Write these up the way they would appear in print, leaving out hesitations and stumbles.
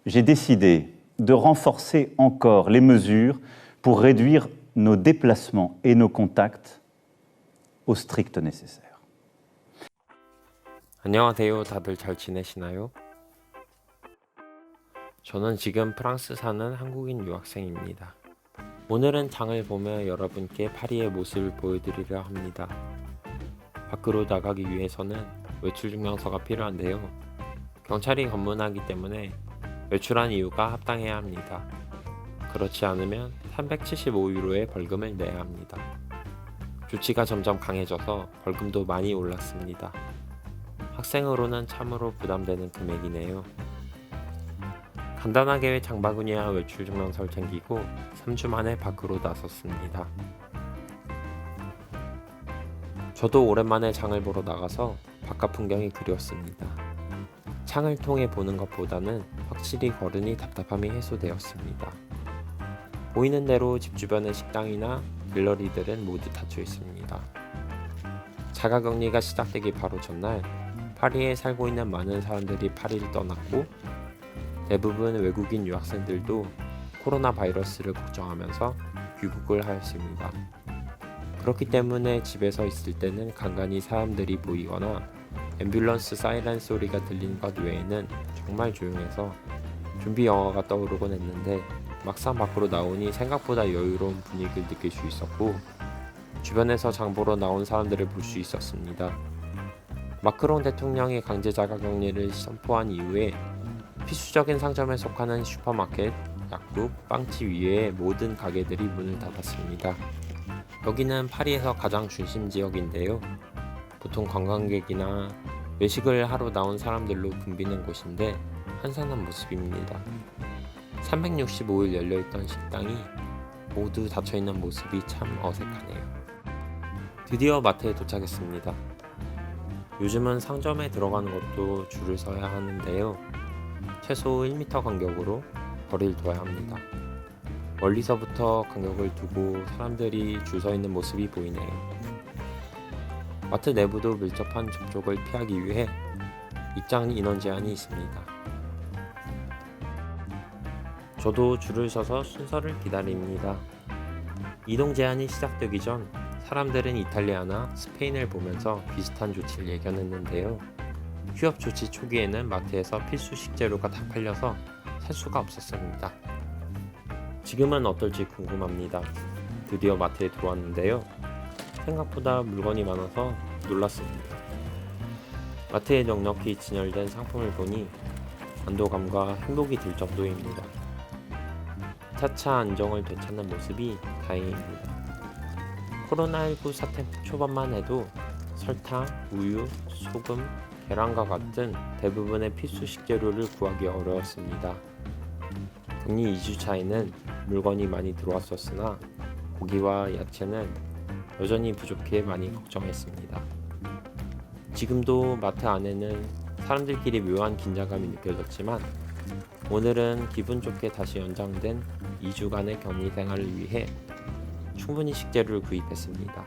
j'ai décidé de renforcer encore les mesures pour réduire nos déplacements et nos contacts au strict nécessaire. 안녕하세요. 다들 잘 지내시나요? 저는 지금 프랑스 사는 한국인 유학생입니다. 오늘은 장을 보며 여러분께 파리의 모습을 보여드리려 합니다. 밖으로 나가기 위해서는 외출 증명서가 필요한데요. 경찰이 검문하기 때문에 외출한 이유가 합당해야 합니다. 그렇지 않으면 375유로의 벌금을 내야 합니다. 조치가 점점 강해져서 벌금도 많이 올랐습니다. 학생으로는 참으로 부담되는 금액이네요. 간단하게 장바구니와 외출 증명서를 챙기고 3주 만에 밖으로 나섰습니다. 저도 오랜만에 장을 보러 나가서 바깥 풍경이 그리웠습니다. 창을 통해 보는 것보다는 확실히 걸으니 답답함이 해소되었습니다. 보이는 대로 집 주변의 식당이나 갤러리들은 모두 닫혀 있습니다. 자가격리가 시작되기 바로 전날 파리에 살고 있는 많은 사람들이 파리를 떠났고 대부분 외국인 유학생들도 코로나 바이러스를 걱정하면서 귀국을 하였습니다. 그렇기 때문에 집에서 있을 때는 간간히 사람들이 보이거나 앰뷸런스 사이렌 소리가 들리는 것 외에는 정말 조용해서 좀비 영화가 떠오르곤 했는데 막상 밖으로 나오니 생각보다 여유로운 분위기를 느낄 수 있었고 주변에서 장 보러 나온 사람들을 볼 수 있었습니다. 마크롱 대통령이 강제 자가격리를 선포한 이후에 필수적인 상점에 속하는 슈퍼마켓, 약국, 빵집 위에 모든 가게들이 문을 닫았습니다. 여기는 파리에서 가장 중심 지역인데요. 보통 관광객이나 외식을 하러 나온 사람들로 붐비는 곳인데 한산한 모습입니다. 365일 열려있던 식당이 모두 닫혀있는 모습이 참 어색하네요. 드디어 마트에 도착했습니다. 요즘은 상점에 들어가는 것도 줄을 서야 하는데요. 최소 1m 간격으로 거리를 둬야 합니다. 멀리서부터 간격을 두고 사람들이 줄 서 있는 모습이 보이네요. 마트 내부도 밀접한 접촉을 피하기 위해 입장 인원 제한이 있습니다. 저도 줄을 서서 순서를 기다립니다. 이동 제한이 시작되기 전 사람들은 이탈리아나 스페인을 보면서 비슷한 조치를 예견했는데요. 휴업 조치 초기에는 마트에서 필수 식재료가 다 팔려서 살 수가 없었습니다. 지금은 어떨지 궁금합니다. 드디어 마트에 들어왔는데요. 생각보다 물건이 많아서 놀랐습니다. 마트에 넉넉히 진열된 상품을 보니 안도감과 행복이 들 정도입니다. 차차 안정을 되찾는 모습이 다행입니다. 코로나19 사태 초반만 해도 설탕, 우유, 소금, 계란과 같은 대부분의 필수 식재료를 구하기 어려웠습니다. 격리 2주 차에는 물건이 많이 들어왔었으나 고기와 야채는 여전히 부족해 많이 걱정했습니다. 지금도 마트 안에는 사람들끼리 묘한 긴장감이 느껴졌지만 오늘은 기분 좋게 다시 연장된 2주간의 격리 생활을 위해 충분히 식재료를 구입했습니다.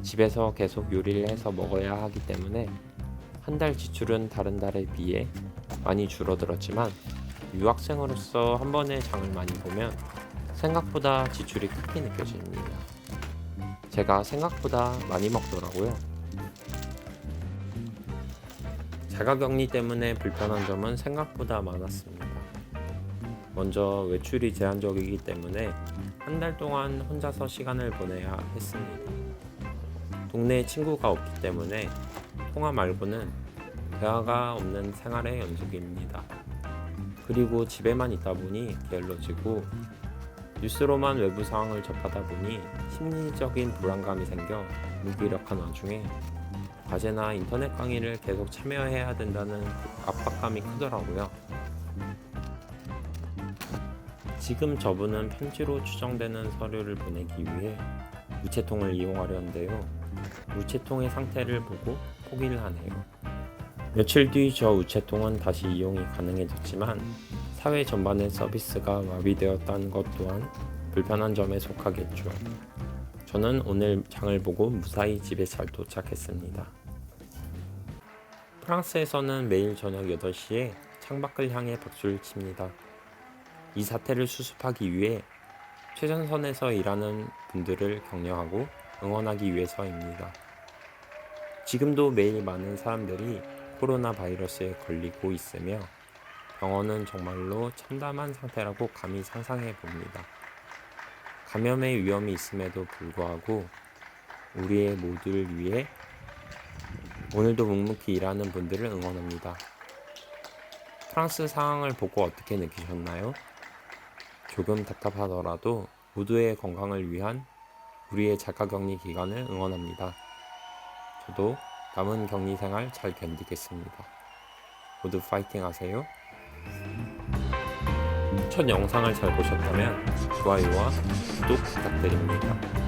집에서 계속 요리를 해서 먹어야 하기 때문에 한 달 지출은 다른 달에 비해 많이 줄어들었지만 유학생으로서 한 번에 장을 많이 보면 생각보다 지출이 크게 느껴집니다. 제가 생각보다 많이 먹더라고요. 자가격리 때문에 불편한 점은 생각보다 많았습니다. 먼저 외출이 제한적이기 때문에 한 달 동안 혼자서 시간을 보내야 했습니다. 동네에 친구가 없기 때문에 통화 말고는 대화가 없는 생활의 연속입니다. 그리고 집에만 있다 보니 게을러지고 뉴스로만 외부 상황을 접하다 보니 심리적인 불안감이 생겨 무기력한 와중에 과제나 인터넷 강의를 계속 참여해야 된다는 압박감이 크더라고요. 지금 저분은 편지로 추정되는 서류를 보내기 위해 우체통을 이용하려는데요. 우체통의 상태를 보고 포기를 하네요. 며칠 뒤 저 우체통은 다시 이용이 가능해졌지만 사회 전반의 서비스가 마비되었다는 것 또한 불편한 점에 속하겠죠. 저는 오늘 장을 보고 무사히 집에 잘 도착했습니다. 프랑스에서는 매일 저녁 8시에 창밖을 향해 박수를 칩니다. 이 사태를 수습하기 위해 최전선에서 일하는 분들을 격려하고 응원하기 위해서입니다. 지금도 매일 많은 사람들이 코로나 바이러스에 걸리고 있으며 병원은 정말로 참담한 상태라고 감히 상상해 봅니다. 감염의 위험이 있음에도 불구하고 우리의 모두를 위해 오늘도 묵묵히 일하는 분들을 응원합니다. 프랑스 상황을 보고 어떻게 느끼셨나요? 조금 답답하더라도 모두의 건강을 위한 우리의 자가격리 기간을 응원합니다. 저도 남은 격리 생활 잘 견디겠습니다. 모두 파이팅 하세요. 첫 영상을 잘 보셨다면 좋아요와 구독 부탁드립니다.